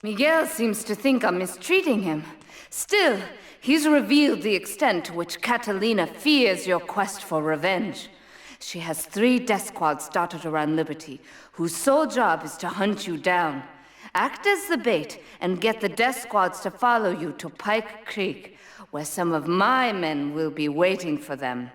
Miguel seems to think I'm mistreating him. Still, he's revealed the extent to which Catalina fears your quest for revenge. She has 3 death squads dotted around Liberty, whose sole job is to hunt you down. Act as the bait and get the death squads to follow you to Pike Creek, where some of my men will be waiting for them.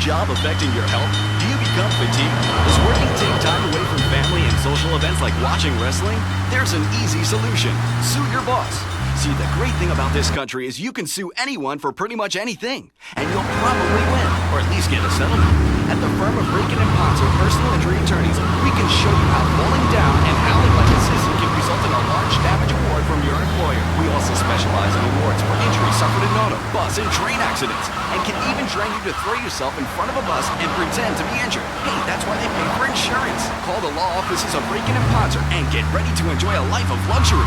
job affecting your health? Do you become fatigued? Does working take time away from family and social events like watching wrestling? There's an easy solution. Sue your boss. See, the great thing about this country is you can sue anyone for pretty much anything. And you'll probably win, or at least get a settlement. At the firm of Braken & Ponzer Personal Injury Attorneys, we can show you how falling down and howling like a sissy can result in a large damage award from your employer. We also specialize in awards for injuries suffered in auto, bus, and train accidents, and can even train you to throw yourself in front of a bus and pretend to be injured. Hey, that's why they pay for insurance. Call the law offices of Braken & Ponzer and get ready to enjoy a life of luxury.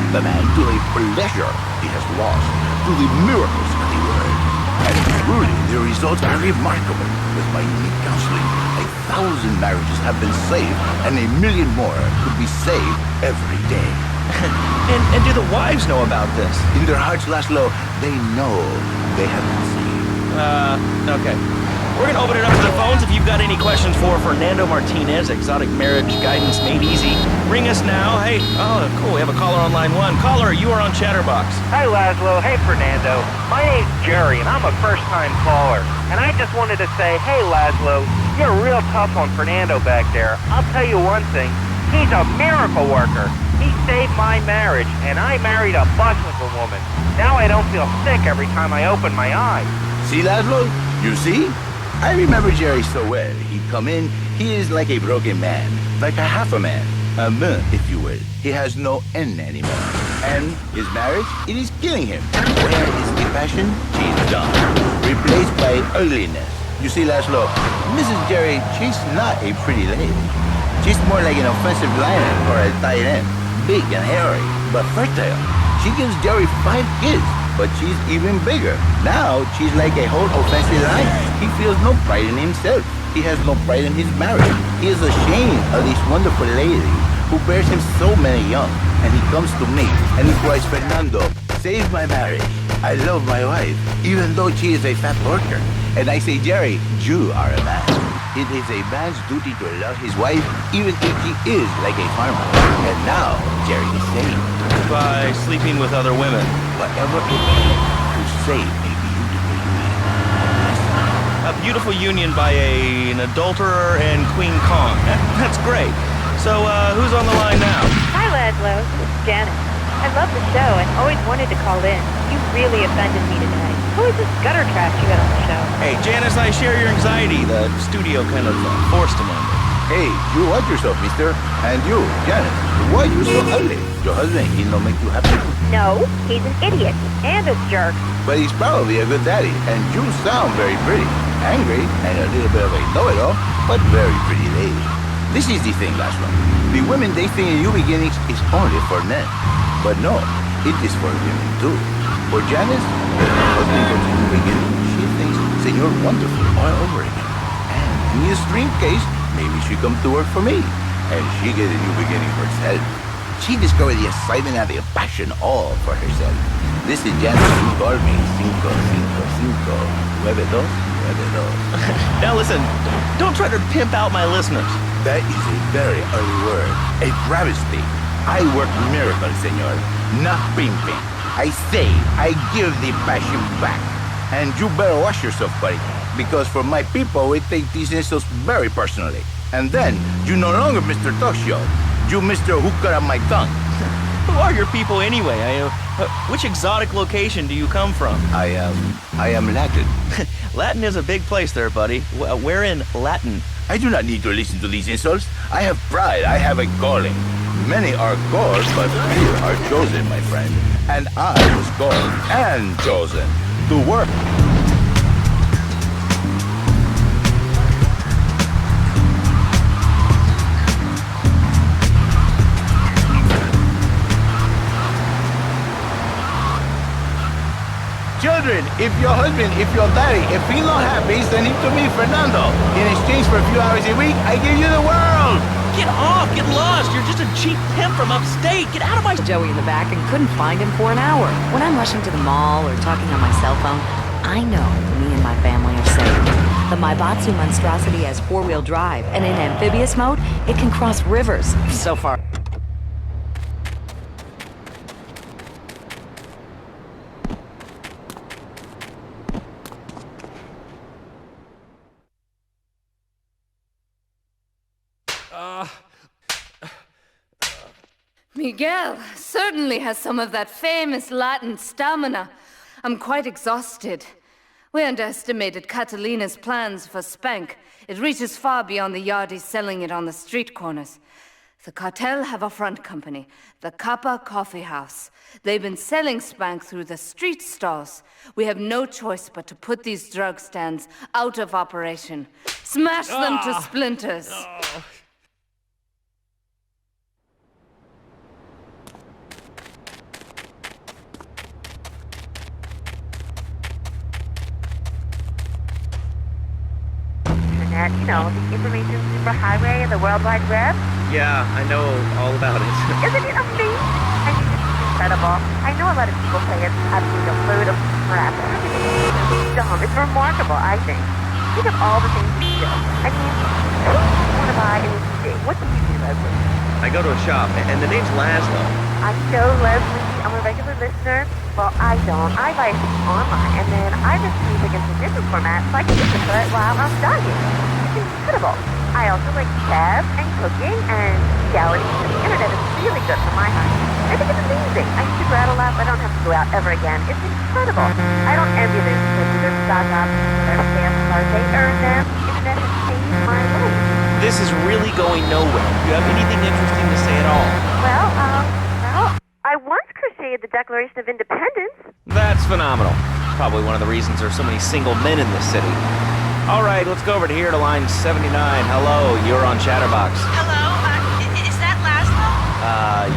The man to a pleasure he has lost through the miracles of the word. And truly, the results are remarkable. With my unique counseling, 1,000 marriages have been saved, and 1,000,000 more could be saved every day. And do the wives know about this? In their hearts, Laszlo, they know they have been saved. Okay. We're gonna open it up to the phones if you've got any questions for Fernando Martinez, exotic marriage guidance made easy. Ring us now. Hey, oh, cool, we have a caller on line 1. Caller, you are on Chatterbox. Hi, Laszlo. Hey, Fernando. My name's Jerry, and I'm a first-time caller. And I just wanted to say, hey, Laszlo, you're real tough on Fernando back there. I'll tell you one thing. He's a miracle worker. He saved my marriage, and I married a bicycle woman. Now I don't feel sick every time I open my eyes. See, Laszlo? You see? I remember Jerry so well. He'd come in, he is like a broken man, like a half a man, if you will. He has no N anymore. And his marriage, it is killing him. Where is the passion? She's done. Replaced by ugliness. You see, Laszlo, Mrs. Jerry, she's not a pretty lady. She's more like an offensive lineman or a tight end. Big and hairy, but fertile. She gives Jerry 5 kids, but she's even bigger. Now, she's like a whole offensive line. He feels no pride in himself. He has no pride in his marriage. He is ashamed of this wonderful lady who bears him so many young. And he comes to me and he cries, Fernando, save my marriage. I love my wife, even though she is a fat worker. And I say, Jerry, you are a man. It is a man's duty to love his wife, even if she is like a farmer. And now, Jerry is saying, By sleeping with other women. whatever it takes to save a beautiful union. A beautiful union by an adulterer and Queen Kong. That's great. So, who's on the line now? Hi, Laszlo. This is Janet. I love the show and always wanted to call in. You really offended me today. Who is this gutter trash you had on the show? Hey, Janice, I share your anxiety. The studio kind of forced him on me. Hey, you watch yourself, mister. And you, Janet, why are you so ugly? Your husband, he don't make you happy? No, he's an idiot and a jerk. But he's probably a good daddy, and you sound very pretty. Angry, and a little bit of a know-it-all, but very pretty lady. This is the thing, Laszlo. The women they think in New Beginnings is only for men. But no, it is for women too. For Janice, when her husband goes to New Beginnings, she thinks Senor Wonderful all over again. And in this dream case, maybe she come to work for me, and she get a new beginning for herself. She discovered the excitement and the passion all for herself. This is Janice who called me 555 9292. Now listen, don't try to pimp out my listeners. That is a very early word, a travesty. I work miracles, senor, not pimping. I say, I give the passion back. And you better watch yourself, buddy, because for my people, we take these insults very personally. And then, you no longer Mr. Talk Show. You Mr. Who Cut Out My Tongue. Who are your people anyway? Which exotic location do you come from? I am Latin. Latin is a big place there, buddy. Where in Latin? I do not need to listen to these insults. I have pride. I have a calling. Many are called, but few are chosen, my friend. And I was called and chosen to work. Children, if your husband, if your daddy, if he's not happy, send him to me, Fernando. In exchange for a few hours a week, I give you the world. Get off! Get lost! You're just a cheap pimp from upstate! Get out of my... Joey in the back and couldn't find him for an hour. When I'm rushing to the mall or talking on my cell phone, I know me and my family are safe. The Maibatsu monstrosity has four-wheel drive, and in amphibious mode, it can cross rivers. So far... Miguel certainly has some of that famous Latin stamina. I'm quite exhausted. We underestimated Catalina's plans for Spank. It reaches far beyond the yardies selling it on the street corners. The cartel have a front company, the Kappa Coffee House. They've been selling Spank through the street stalls. We have no choice but to put these drug stands out of operation. Smash them to splinters. You know, the information superhighway of the World Wide Web. Yeah, I know all about it. Isn't it amazing? I mean, it's incredible. I know a lot of people say it's absolutely a load of crap. It's dumb. It's remarkable, I think. Think of all the things you do. I mean, who want to buy anything? What do you do, Leslie? I go to a shop, and the name's Laszlo. I know, Leslie. I'm a regular listener. Well, I don't. I buy things online, and then I listen to music in some different formats so I can listen to it while I'm studying. It's incredible. I also like jazz and cooking and reality, and the internet is really good for my heart. I think it's amazing. I used to go out a lot, but I don't have to go out ever again. It's incredible. I don't envy them because of their stock options, their fast cars. They earn them. The internet has changed my life. This is really going nowhere. Do you have anything interesting to say at all? Well, I once crocheted the Declaration of Independence. That's phenomenal. Probably one of the reasons there's so many single men in this city. All right, let's go over to here to line 79. Hello, you're on Chatterbox. Hello,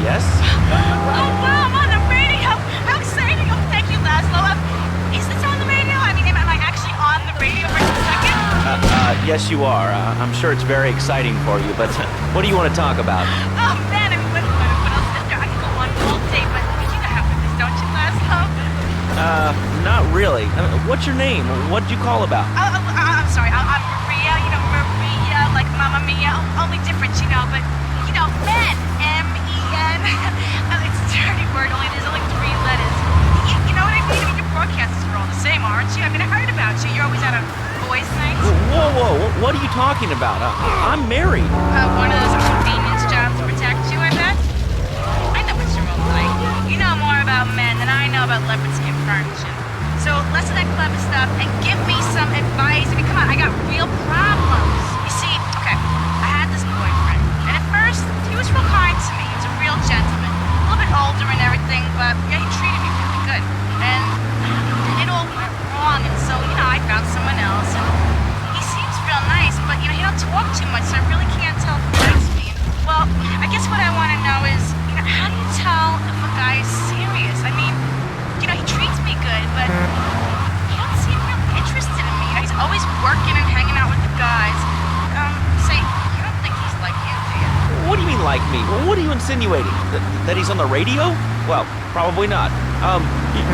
Yes? Oh, wow, I'm on the radio! How exciting! Oh, thank you, Laszlo. Is this on the radio? I mean, am I actually on the radio for a second? Yes, you are. I'm sure it's very exciting for you, but what do you want to talk about? Oh, man, I mean, what else is there? I could go on all day, but you know how it is, don't you, Laszlo? Not really. What's your name? What did you call about? I'm sorry. I'm Maria, Maria, like Mamma Mia. Only different, but, men. M-E-N. It's a dirty word, there's only 3 letters. You know what I mean? I mean, your broadcasters are all the same, aren't you? I mean, I heard about you. You're always out of boys' things. Whoa, what are you talking about? I'm married. One of those convenience jobs to protect you, I bet? I know what you're all like. You know more about men than I know about leopard skin furniture. So less of that clever stuff and give me some advice. I mean, come on, I got real problems. You see, okay, I had this boyfriend, and at first, he was real kind to me. He was a real gentleman. A little bit older and everything, but yeah, he treated me really good. And it all went wrong, and so, I found someone else, and he seems real nice, but, he don't talk too much, so I really can't tell if he likes me. Well, I guess what I want to know is, how do you tell if a guy is serious? I mean, he treats me good, but he don't seem real interested in me. He's always working and hanging out with the guys. Say, you don't think he's like you, do you? What do you mean, like me? What are you insinuating? That he's on the radio? Well, probably not.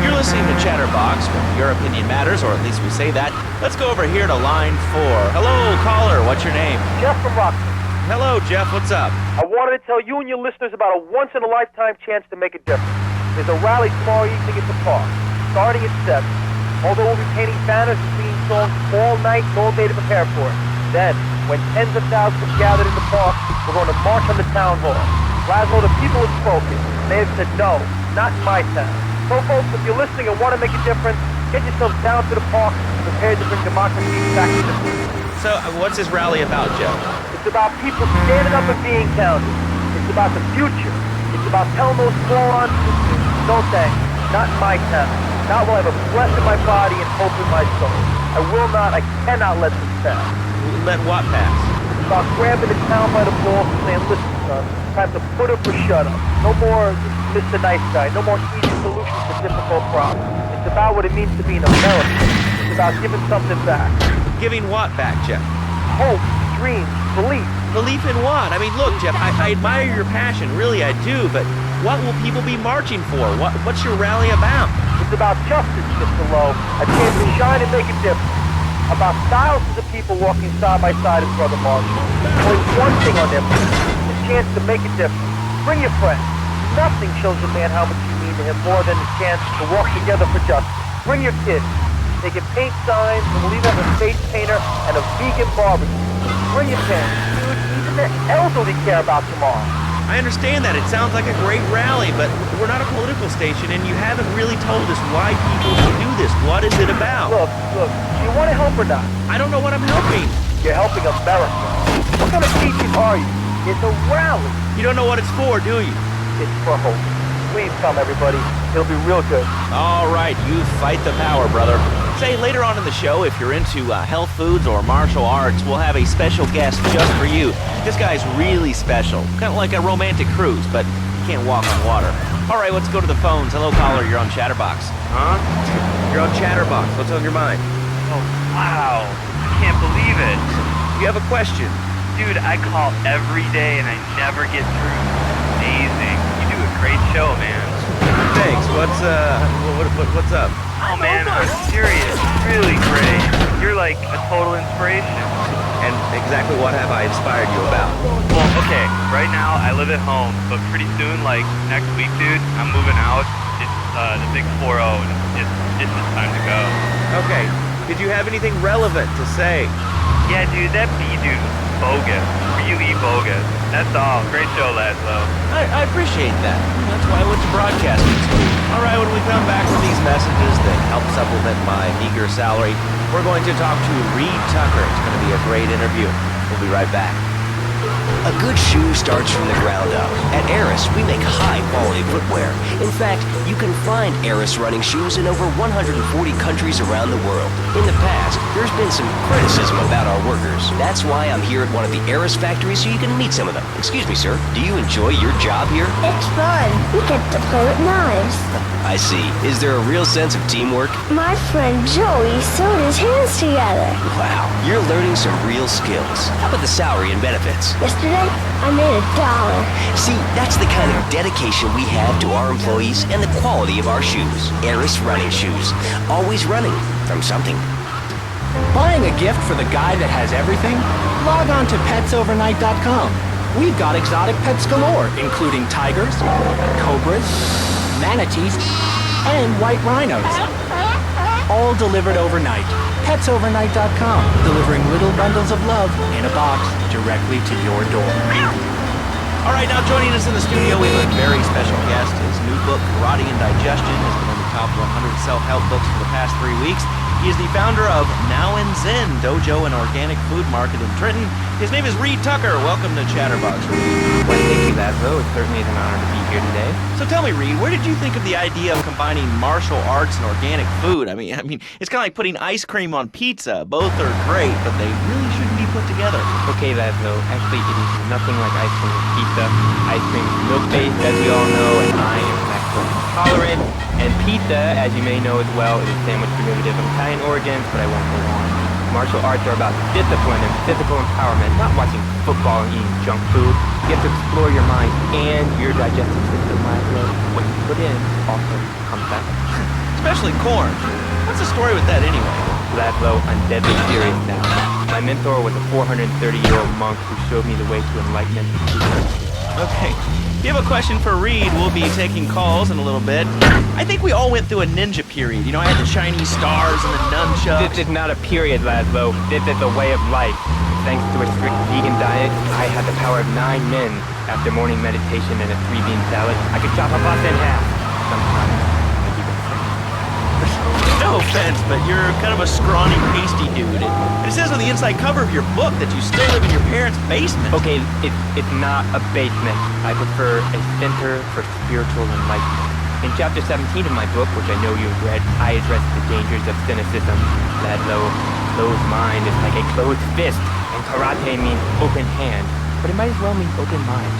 You're listening to Chatterbox, where your opinion matters, or at least we say that. Let's go over here to line 4. Hello, caller. What's your name? Jeff from Rockford. Hello, Jeff. What's up? I wanted to tell you and your listeners about a once-in-a-lifetime chance to make a difference. There's a rally tomorrow evening at the park, starting at 7. Although we'll be painting banners and singing songs all night and all day to prepare for it. Then, when tens of thousands are gathered in the park, we're going to march on the town hall. Laszlo, the people have spoken. They have said no, not in my town. So, folks, if you're listening and want to make a difference, get yourself down to the park and prepare to bring democracy back to the people. So, what's this rally about, Jeff? It's about people standing up and being counted. It's about the future. It's about telling those morons, no thanks, not in my town. Not while I have a breath in my body and hope in my soul. I cannot let this pass. Let what pass? It's about grabbing the town by the balls and saying, listen, son, time to put up or shut up. No more Mr. Nice Guy. No more easy solutions to difficult problems. It's about what it means to be an American. It's about giving something back. Giving what back, Jeff? Hope, dreams, belief. Belief in what? I mean, look, Jeff, I admire your passion. Really, I do. But what will people be marching for? What's your rally about? It's about justice, Mr. Lowe. A chance to shine and make a difference. About thousands of people walking side by side as Brother Marshall. Only one thing on their mind. A chance to make a difference. Bring your friends. Nothing shows a man how much you mean to him more than a chance to walk together for justice. Bring your kids. They can paint signs, and we'll even have a face painter and a vegan barbecue. Bring your parents, dude. Even the elderly care about tomorrow. I understand that. It sounds like a great rally, but we're not a political station, and you haven't really told us why people should do this. What is it about? Look, do you want to help or not? I don't know what I'm helping. You're helping America. What kind of teaching are you? It's a rally. You don't know what it's for, do you? It's for hope. Please come, everybody. It'll be real good. All right, you fight the power, brother. Say, later on in the show, if you're into health foods or martial arts, we'll have a special guest just for you. This guy's really special. Kind of like a romantic cruise, but you can't walk on water. All right, let's go to the phones. Hello, caller. You're on Chatterbox. Huh? You're on Chatterbox. What's on your mind? Oh, wow. I can't believe it. You have a question? Dude, I call every day and I never get through. Amazing. You do a great show, man. Thanks. What's up? Oh, man, I'm serious. Really great. You're like a total inspiration. And exactly what have I inspired you about? Well, okay, right now I live at home, but pretty soon, like next week, dude, I'm moving out. It's the big 4-0, and it's just time to go. Okay. Did you have anything relevant to say? Yeah, dude, that B-dude was bogus. Really bogus. That's all. Great show, Laszlo. I appreciate that. That's why I went to broadcasting school. All right, when we come back from these messages that help supplement my meager salary, we're going to talk to Reed Tucker. It's going to be a great interview. We'll be right back. good shoe starts from the ground up. At Eris, we make high-quality footwear. In fact, you can find Eris running shoes in over 140 countries around the world. In the past, there's been some criticism about our workers. That's why I'm here at one of the Eris factories so you can meet some of them. Excuse me, sir. Do you enjoy your job here? It's fun. We get to play with knives. I see. Is there a real sense of teamwork? My friend Joey sewed his hands together. Wow, you're learning some real skills. How about the salary and benefits? Yesterday, I made $1. See, that's the kind of dedication we have to our employees and the quality of our shoes. Eris running shoes. Always running from something. Buying a gift for the guy that has everything? Log on to petsovernight.com. We've got exotic pets galore, including tigers, cobras, manatees, and white rhinos. All delivered overnight. petsovernight.com, delivering little bundles of love in a box directly to your door. All right, now joining us in the studio, we have a very special guest. His new book, Karate and Digestion, has been in the top 100 self-help books for the past 3 weeks. He is the founder of Now and Zen Dojo and Organic Food Market in Trenton. His name is Reed Tucker. Welcome to Chatterbox, Reed. Well, thank you, Laszlo. It certainly is an honor to be here today. So tell me, Reed, where did you think of the idea of combining martial arts and organic food? I mean, it's kind of like putting ice cream on pizza. Both are great, but they really shouldn't be put together. Okay, Laszlo. Actually, it is nothing like ice cream with pizza. Ice cream is milk-based, as we all know, and I am lactose intolerant. And pizza, as you may know as well, is a sandwich derivative of Italian origins, but I won't go on. Martial arts are about discipline and physical empowerment, not watching football and eating junk food. You get to explore your mind and your digestive system, Laszlo. What you put in also comes back. Especially corn. What's the story with that anyway? Laszlo, I'm deadly serious now. My mentor was a 430-year-old monk who showed me the way to enlightenment. Okay. If you have a question for Reed, we'll be taking calls in a little bit. I think we all went through a ninja period. You know, I had the Chinese stars and the nunchucks. This is not a period, Laszlo. This is a way of life. Thanks to a strict vegan diet, I had the power of 9 men. After morning meditation and a 3-bean salad, I could chop a pasta in half. Sometimes I keep it simple. No offense, but you're kind of a scrawny, pasty dude. And it says on the inside cover of your book that you still live in your parents' basement. Okay, it's not a basement. I prefer a center for spiritual enlightenment. In chapter 17 of my book, which I know you've read, I address the dangers of cynicism. Laszlo, closed mind is like a closed fist, and karate means open hand, but it might as well mean open mind.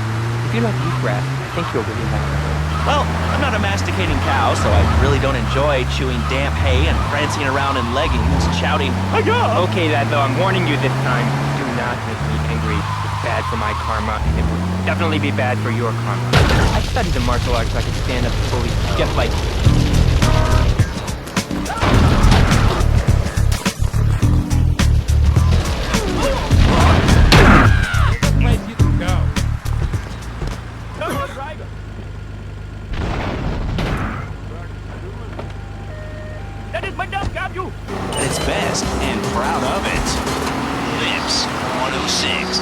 If you like wheatgrass, I think you'll really like it. Well, I'm not a masticating cow, so I really don't enjoy chewing damp hay and prancing around in leggings, shouting, "Hi-ya!" Okay, Laszlo, I'm warning you this time. Do not make me angry. It's bad for my karma, and it will definitely be bad for your karma. I studied the martial arts so I could stand up to bullies just like you. At its best, and proud of it. Lips 106.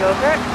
Yogurt?